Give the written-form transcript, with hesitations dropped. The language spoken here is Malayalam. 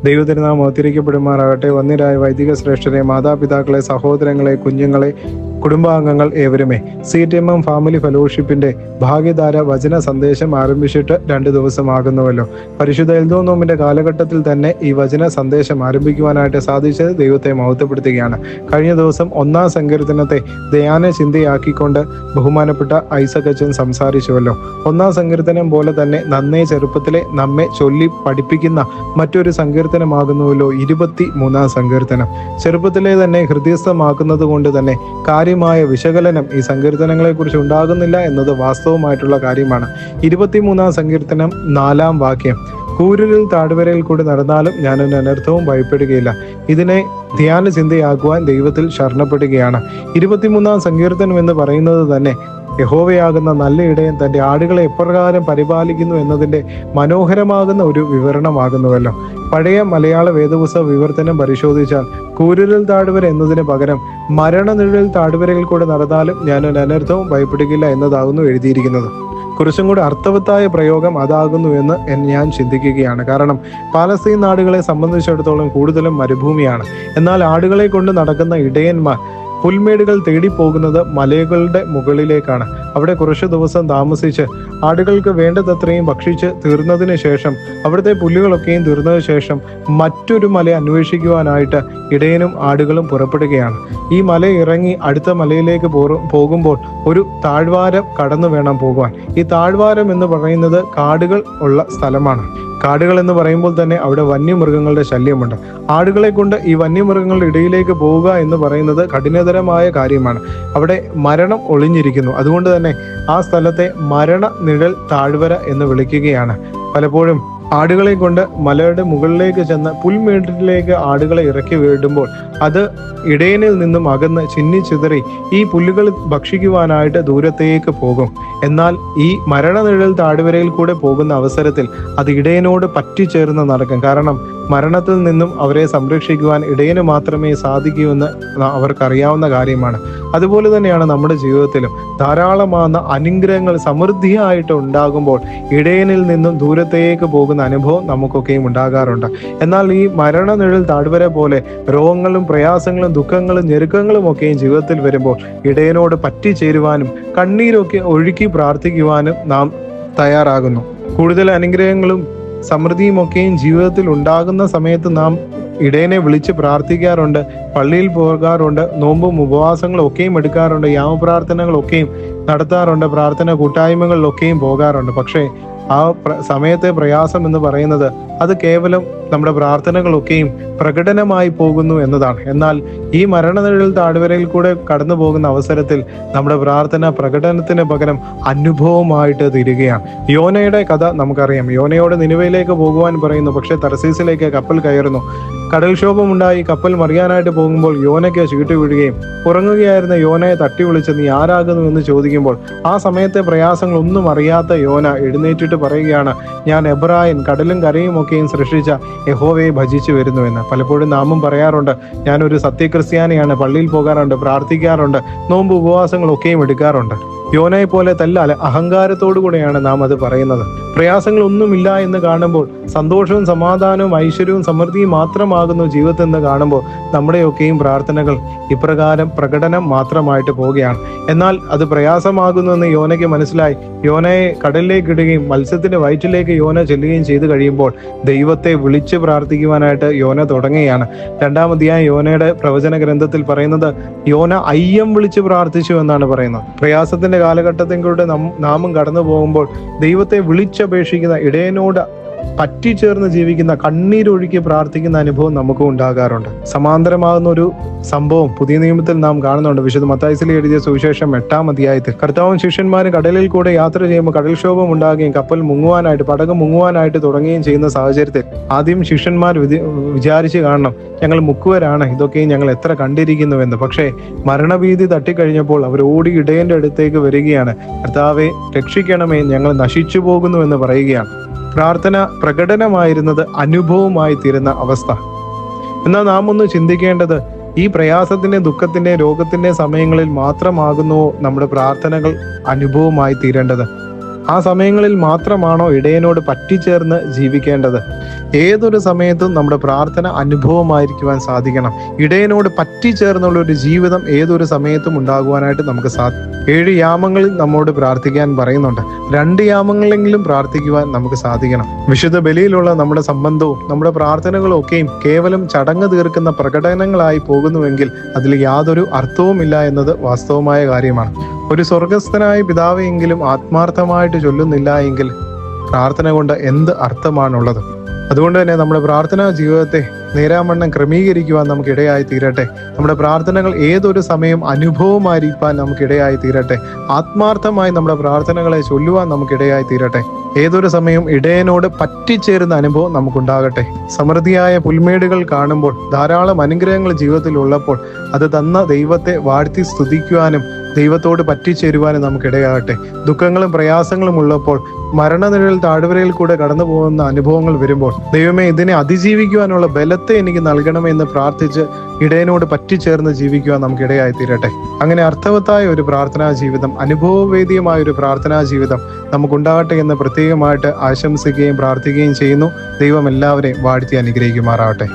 ദൈവത്തിരുനാമം ഒത്തിരിക്കപ്പെടുമാറാകട്ടെ. വന്യരായ വൈദിക ശ്രേഷ്ഠരെ, മാതാപിതാക്കളെ, സഹോദരങ്ങളെ, കുഞ്ഞുങ്ങളെ, കുടുംബാംഗങ്ങൾ ഏവരുമേ, CTMM ഫാമിലി ഫെലോഷിപ്പിന്റെ ഭാഗ്യധാര വചന സന്ദേശം ആരംഭിച്ചിട്ട് 2 ദിവസമാകുന്നുവല്ലോ. പരിശുദ്ധ എൽദോ നോമ്പിന്റെ കാലഘട്ടത്തിൽ തന്നെ ഈ വചന സന്ദേശം ആരംഭിക്കുവാനായിട്ട് സാധിച്ചത് ദൈവത്തെ മഹത്വപ്പെടുത്തുകയാണ്. കഴിഞ്ഞ ദിവസം 1-ാം സങ്കീർത്തനത്തെ ധ്യാന ചിന്തയാക്കിക്കൊണ്ട് ബഹുമാനപ്പെട്ട ഐസക് അച്ഛൻ സംസാരിച്ചുവല്ലോ. 1-ാം സങ്കീർത്തനം പോലെ തന്നെ നന്നേ ചെറുപ്പത്തിലെ നമ്മെ ചൊല്ലി പഠിപ്പിക്കുന്ന മറ്റൊരു സങ്കീർത്തനമാകുന്നുവല്ലോ 23-ാം സങ്കീർത്തനം. ചെറുപ്പത്തിലെ തന്നെ ഹൃദയസ്ഥമാക്കുന്നത് കൊണ്ട് തന്നെ കാര്യമായ വിശകലനം ഈ സങ്കീർത്തനങ്ങളെ കുറിച്ച് ഉണ്ടാകുന്നില്ല എന്നത് വാസ്തവമായിട്ടുള്ള കാര്യമാണ്. 23-ാം സങ്കീർത്തനം 4-ാം വാക്യം, കൂരിരുൾ താഴ്വരയിൽ കൂടി നടന്നാലും ഞാനൊരു അനർത്ഥവും ഭയപ്പെടുകയില്ല. ഇതിനെ ധ്യാന ചിന്തയാക്കുവാൻ ദൈവത്തിൽ ശരണപ്പെടുകയാണ്. 23-ാം സങ്കീർത്തനം എന്ന് പറയുന്നത് തന്നെ യഹോവയാകുന്ന നല്ല ഇടയൻ തന്റെ ആടുകളെ എപ്രകാരം പരിപാലിക്കുന്നു എന്നതിന്റെ മനോഹരമാകുന്ന ഒരു വിവരണമാകുന്നുവല്ലോ. പഴയ മലയാള വേദപുസ്തക വിവർത്തനം പരിശോധിച്ചാൽ കൂരിരുൾ താഴ്വര എന്നതിന് പകരം മരണനിഴൽ താഴ്വരയിൽ കൂടെ നടന്നാലും ഞാനൊരു അനർത്ഥവും ഭയപ്പെടുകയില്ല എന്നതാകുന്നു എഴുതിയിരിക്കുന്നത്. കുറച്ചും കൂടി അർത്ഥവത്തായ പ്രയോഗം അതാകുന്നു എന്ന് ഞാൻ ചിന്തിക്കുകയാണ്. കാരണം പാലസ്തീൻ നാടുകളെ സംബന്ധിച്ചിടത്തോളം കൂടുതലും മരുഭൂമിയാണ്. എന്നാൽ ആടുകളെ കൊണ്ട് നടക്കുന്ന ഇടയന്മാർ പുൽമേടുകൾ തേടിപ്പോകുന്നത് മലകളുടെ മുകളിലേക്കാണ്. അവിടെ കുറച്ചു ദിവസം താമസിച്ച് ആടുകൾക്ക് വേണ്ടതത്രയും ഭക്ഷിച്ച് തീർന്നതിന് ശേഷം, അവിടുത്തെ പുല്ലുകളൊക്കെയും തീർന്നതിന് ശേഷം മറ്റൊരു മല അന്വേഷിക്കുവാനായിട്ട് ഇടയനും ആടുകളും പുറപ്പെടുകയാണ്. ഈ മല ഇറങ്ങി അടുത്ത മലയിലേക്ക് പോകുമ്പോൾ ഒരു താഴ്വാരം കടന്നു വേണം പോകുവാൻ. ഈ താഴ്വാരം എന്ന് പറയുന്നത് കാടുകൾ ഉള്ള സ്ഥലമാണ്. കാടുകൾ എന്ന് പറയുമ്പോൾ തന്നെ അവിടെ വന്യമൃഗങ്ങളുടെ ശല്യമുണ്ട്. ആടുകളെ കൊണ്ട് ഈ വന്യമൃഗങ്ങളുടെ ഇടയിലേക്ക് പോവുക എന്ന് പറയുന്നത് കഠിനതരമായ കാര്യമാണ്. അവിടെ മരണം ഒളിഞ്ഞിരിക്കുന്നു. അതുകൊണ്ട് തന്നെ ആ സ്ഥലത്തെ മരണ നിഴൽ താഴ്വര എന്ന് വിളിക്കുകയാണ്. പലപ്പോഴും ആടുകളെ കൊണ്ട് മലയുടെ മുകളിലേക്ക് ചെന്ന് പുൽമേട്ടിലേക്ക് ആടുകളെ ഇറക്കി വിടുമ്പോൾ അത് ഇടയനിൽ നിന്നും അകന്ന് ചിന്നിച്ചിതറി ഈ പുല്ലുകൾ ഭക്ഷിക്കുവാനായിട്ട് ദൂരത്തേക്ക് പോകും. എന്നാൽ ഈ മരണനിഴൽ താഴ്വരയിൽ കൂടെ പോകുന്ന അവസരത്തിൽ അത് ഇടയനോട് പറ്റിച്ചേർന്ന് നടക്കും. കാരണം മരണത്തിൽ നിന്നും അവരെ സംരക്ഷിക്കുവാൻ ഇടയന് മാത്രമേ സാധിക്കൂ എന്ന് അവർക്കറിയാവുന്ന കാര്യമാണ്. അതുപോലെ തന്നെയാണ് നമ്മുടെ ജീവിതത്തിലും ധാരാളമാകുന്ന അനുഗ്രഹങ്ങൾ സമൃദ്ധിയായിട്ട് ഉണ്ടാകുമ്പോൾ ഇടയനിൽ നിന്നും ദൂരത്തേക്ക് പോകുന്ന അനുഭവം നമുക്കൊക്കെയും ഉണ്ടാകാറുണ്ട്. എന്നാൽ ഈ മരണനിഴൽ താഴ്വര പോലെ രോഗങ്ങളും പ്രയാസങ്ങളും ദുഃഖങ്ങളും ഞെരുക്കങ്ങളും ഒക്കെയും ജീവിതത്തിൽ വരുമ്പോൾ ഇടയനോട് പറ്റിച്ചേരുവാനും കണ്ണീരൊക്കെ ഒഴുക്കി പ്രാർത്ഥിക്കുവാനും നാം തയ്യാറാകുന്നു. കൂടുതൽ അനുഗ്രഹങ്ങളും സമൃദ്ധിയും ഒക്കെയും ജീവിതത്തിൽ ഉണ്ടാകുന്ന സമയത്ത് നാം ഇടയനെ വിളിച്ച് പ്രാർത്ഥിക്കാറുണ്ട്, പള്ളിയിൽ പോകാറുണ്ട്, നോമ്പും ഉപവാസങ്ങളും ഒക്കെയും എടുക്കാറുണ്ട്, യാമപ്രാർത്ഥനകളൊക്കെയും നടത്താറുണ്ട്, പ്രാർത്ഥന കൂട്ടായ്മകളിലൊക്കെയും പോകാറുണ്ട്. പക്ഷേ ആ സമയത്തെ പ്രയാസം എന്ന് പറയുന്നത് അത് കേവലം നമ്മുടെ പ്രാർത്ഥനകളൊക്കെയും പ്രകടനമായി പോകുന്നു എന്നതാണ്. എന്നാൽ ഈ മരണനിഴൽ താഴ്വരയിൽ കൂടെ കടന്നു പോകുന്ന അവസരത്തിൽ നമ്മുടെ പ്രാർത്ഥന പ്രകടനത്തിന് പകരം അനുഭവമായിട്ട് തീരുകയാണ്. യോനയുടെ കഥ നമുക്കറിയാം. യോനയോട് നിനിവയിലേക്ക് പോകുവാൻ പറയുന്നു. പക്ഷെ തർസീസിലേക്ക് കപ്പൽ കയറുന്നു. കടൽക്ഷോഭമുണ്ടായി കപ്പൽ മറിയാനായിട്ട് പോകുമ്പോൾ യോനയ്ക്ക് ചീട്ട് വീഴുകയും ഉറങ്ങുകയായിരുന്ന യോനയെ തട്ടി വിളിച്ച് നീ ആരാകുന്നു എന്ന് ചോദിക്കുമ്പോൾ ആ സമയത്തെ പ്രയാസങ്ങളൊന്നും അറിയാത്ത യോന എഴുന്നേറ്റിട്ട് പറയുകയാണ്, ഞാൻ എബ്രായൻ, കടലും കരയും ഒക്കെയും സൃഷ്ടിച്ച യഹോവയെ ഭജിച്ചു വരുന്നു എന്ന്. പലപ്പോഴും നാമും പറയാറുണ്ട്, ഞാനൊരു സത്യക്രിസ്ത്യാനിയാണ്, പള്ളിയിൽ പോകാറുണ്ട്, പ്രാർത്ഥിക്കാറുണ്ട്, നോമ്പ് ഉപവാസങ്ങളൊക്കെയും എടുക്കാറുണ്ട്. യോനയെ പോലെ തല്ല അഹങ്കാരത്തോടു കൂടെയാണ് നാം അത് പറയുന്നത്. പ്രയാസങ്ങളൊന്നുമില്ല എന്ന് കാണുമ്പോൾ സന്തോഷവും സമാധാനവും ഐശ്വര്യവും സമൃദ്ധിയും മാത്രമാകുന്നു ജീവിതത്തിൽ എന്ന് കാണുമ്പോൾ നമ്മുടെയൊക്കെയും പ്രാർത്ഥനകൾ ഇപ്രകാരം പ്രകടനം മാത്രമായിട്ട് പോവുകയാണ്. എന്നാൽ അത് പ്രയാസമാകുന്നു എന്ന് യോനയ്ക്ക് മനസ്സിലായി. യോനയെ കടലിലേക്ക് ഇടുകയും മത്സ്യത്തിന്റെ വയറ്റിലേക്ക് യോന ചെല്ലുകയും ചെയ്തു കഴിയുമ്പോൾ ദൈവത്തെ വിളിച്ച് പ്രാർത്ഥിക്കുവാനായിട്ട് യോന തുടങ്ങുകയാണ്. 2-ാം അധ്യായം യോനയുടെ പ്രവചന ഗ്രന്ഥത്തിൽ പറയുന്നത് യോന അയ്യം വിളിച്ച് പ്രാർത്ഥിച്ചു എന്നാണ് പറയുന്നത്. പ്രയാസത്തിന്റെ കാലഘട്ടത്തിലൂടെ നാമും കടന്നു പോകുമ്പോൾ ദൈവത്തെ വിളിച്ചപേക്ഷിക്കുന്ന ഇടയനോട് പറ്റിച്ചേർന്ന് ജീവിക്കുന്ന കണ്ണീരൊഴുക്കി പ്രാർത്ഥിക്കുന്ന അനുഭവം നമുക്കും ഉണ്ടാകാറുണ്ട്. സമാന്തരമാകുന്ന ഒരു സംഭവം പുതിയ നിയമത്തിൽ നാം കാണുന്നുണ്ട്. വിശുദ്ധ മത്തായിയിൽ എഴുതിയ സുവിശേഷം 8-ാം അധ്യായത്തിൽ കർത്താവും ശിഷ്യന്മാരും കടലിൽ കൂടെ യാത്ര ചെയ്യുമ്പോൾ കടൽക്ഷോഭം ഉണ്ടാകുകയും കപ്പൽ മുങ്ങുവാനായിട്ട് പടക് മുങ്ങുവാനായിട്ട് തുടങ്ങുകയും ചെയ്യുന്ന സാഹചര്യത്തിൽ ആദ്യം ശിഷ്യന്മാർ വിചാരിച്ച് കാണണം, ഞങ്ങൾ മുക്കുവരാണ്, ഇതൊക്കെയും ഞങ്ങൾ എത്ര കണ്ടിരിക്കുന്നുവെന്ന്. പക്ഷേ മരണഭീതി തട്ടിക്കഴിഞ്ഞപ്പോൾ അവർ ഓടി ഇടയന്റെ അടുത്തേക്ക് വരികയാണ്. കർത്താവെ രക്ഷിക്കണമേ, ഞങ്ങൾ നശിച്ചു പോകുന്നുവെന്ന് പറയുകയാണ്. പ്രാർത്ഥന പ്രകടനമായിരുന്നത് അനുഭവമായി തീരുന്ന അവസ്ഥ. എന്നാൽ നാം ഒന്ന് ചിന്തിക്കേണ്ടത്, ഈ പ്രയാസത്തിന്റെ ദുഃഖത്തിന്റെ രോഗത്തിന്റെ സമയങ്ങളിൽ മാത്രമാകുന്നു നമ്മുടെ പ്രാർത്ഥനകൾ അനുഭവമായി തീരേണ്ടത്. ആ സമയങ്ങളിൽ മാത്രമാണോ ഇടയനോട് പറ്റിച്ചേർന്ന് ജീവിക്കേണ്ടത്? ഏതൊരു സമയത്തും നമ്മുടെ പ്രാർത്ഥന അനുഭവമായിരിക്കുവാൻ സാധിക്കണം. ഇടയനോട് പറ്റിച്ചേർന്നുള്ള ഒരു ജീവിതം ഏതൊരു സമയത്തും ഉണ്ടാകുവാനായിട്ട് നമുക്ക് സാധിക്കും. 7 യാമങ്ങളിൽ നമ്മോട് പ്രാർത്ഥിക്കാൻ പറയുന്നുണ്ട്. 2 യാമങ്ങളിലെങ്കിലും പ്രാർത്ഥിക്കുവാൻ നമുക്ക് സാധിക്കണം. വിശുദ്ധ ബലിയിലുള്ള നമ്മുടെ സംബന്ധവും നമ്മുടെ പ്രാർത്ഥനകളും ഒക്കെയും കേവലം ചടങ്ങ് തീർക്കുന്ന പ്രകടനങ്ങളായി പോകുന്നുവെങ്കിൽ അതിൽ യാതൊരു അർത്ഥവുമില്ല എന്നത് വാസ്തവമായ കാര്യമാണ്. ഒരു സ്വർഗസ്ഥനായ പിതാവെങ്കിലും ആത്മാർത്ഥമായിട്ട് ചൊല്ലുന്നില്ല എങ്കിൽ പ്രാർത്ഥന കൊണ്ട് എന്ത് അർത്ഥമാണുള്ളത്? അതുകൊണ്ട് തന്നെ നമ്മുടെ പ്രാർത്ഥനാ ജീവിതത്തെ നേരാവണ്ണം ക്രമീകരിക്കുവാൻ നമുക്ക് ഇടയായി തീരട്ടെ. നമ്മുടെ പ്രാർത്ഥനകൾ ഏതൊരു സമയം അനുഭവമായിരിക്കാൻ നമുക്ക് ഇടയായി തീരട്ടെ. ആത്മാർത്ഥമായി നമ്മുടെ പ്രാർത്ഥനകളെ ചൊല്ലുവാൻ നമുക്ക് ഇടയായി തീരട്ടെ. ഏതൊരു സമയം ഇടയനോട് പറ്റിച്ചേരുന്ന അനുഭവം നമുക്കുണ്ടാകട്ടെ. സമൃദ്ധിയായ പുൽമേടുകൾ കാണുമ്പോൾ, ധാരാളം അനുഗ്രഹങ്ങൾ ജീവിതത്തിൽ ഉള്ളപ്പോൾ അത് തന്ന ദൈവത്തെ വാഴ്ത്തി സ്തുതിക്കുവാനും ദൈവത്തോട് പറ്റിച്ചേരുവാനും നമുക്കിടയാകട്ടെ. ദുഃഖങ്ങളും പ്രയാസങ്ങളും ഉള്ളപ്പോൾ, മരണനിഴൽ താഴ്വരയിൽ കൂടെ കടന്നു പോകുന്ന അനുഭവങ്ങൾ വരുമ്പോൾ, ദൈവമേ ഇതിനെ അതിജീവിക്കുവാനുള്ള ബലത്തെ എനിക്ക് നൽകണമെന്ന് പ്രാർത്ഥിച്ച് ഇടയനോട് പറ്റിച്ചേർന്ന് ജീവിക്കുവാൻ നമുക്ക് ഇടയായി തീരട്ടെ. അങ്ങനെ അർത്ഥവത്തായ ഒരു പ്രാർത്ഥനാ ജീവിതം, അനുഭവവേദ്യമായ ഒരു പ്രാർത്ഥനാ ജീവിതം നമുക്കുണ്ടാകട്ടെ എന്ന് പ്രത്യേകമായിട്ട് ആശംസിക്കുകയും പ്രാർത്ഥിക്കുകയും ചെയ്യുന്നു. ദൈവം എല്ലാവരെയും വാഴ്ത്തി അനുഗ്രഹിക്കുമാറാവട്ടെ.